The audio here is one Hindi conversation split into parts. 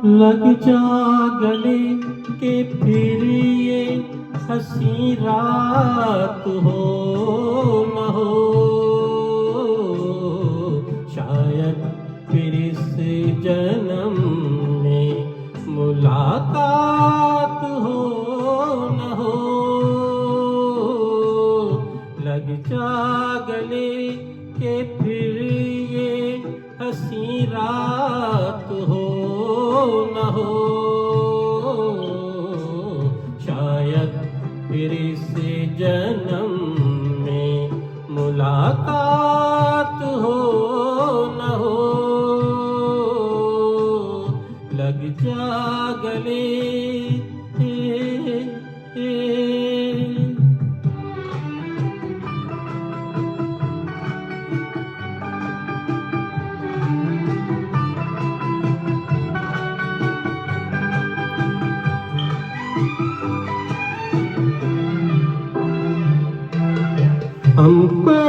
लग जा गले के फिर ये हंसी रात हो न हो, शायद फिर इस जन्म में मुलाकात हो न हो। लग जा गले के फिर ये हंसी रात हो न हो, शायद फिर इस जन्म में मुलाकात हो न हो। लग जा गले हमको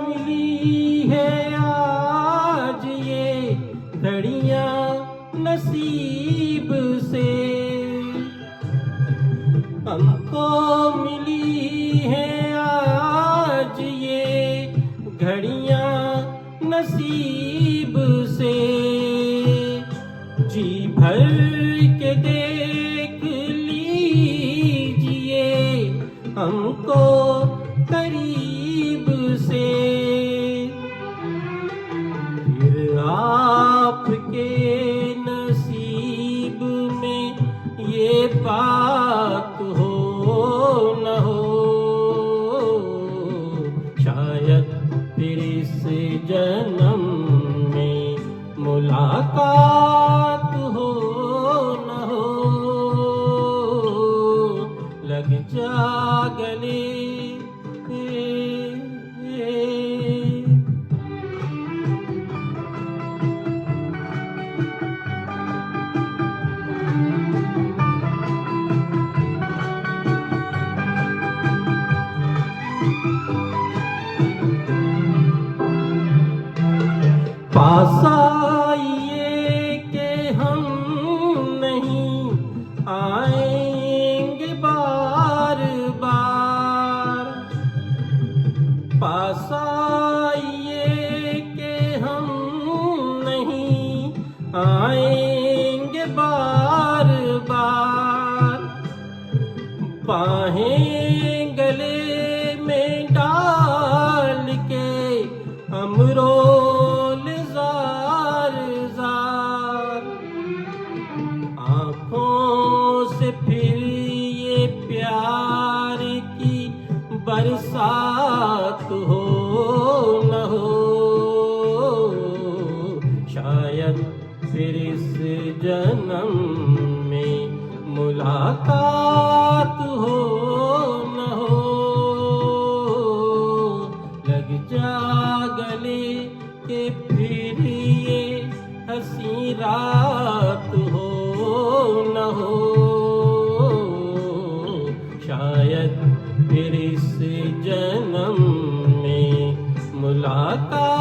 मिली है आज ये घड़ियां नसीब से, हमको मिली है आज ये घड़ियां नसीब से। जी भर के देख लीजिए हमको करीब से, फिर आपके नसीब में ये बात हो न हो, शायद फिर इस जन्म में मुलाकात हो न हो। लग जा गले पास आइए के हम नहीं आएंगे बार बार, पास आइए के हम नहीं आएंगे बार बार। बाहें गले में डाल के हम रोल जार जार, आँखों से फिर ये प्यार की बरसात हो न हो, शायद फिर इस जन्म में मुलाकात हो न हो। लग जा गले के फिर ये हंसी रात हो न हो, शायद फिर इस जन्म में मुलाकात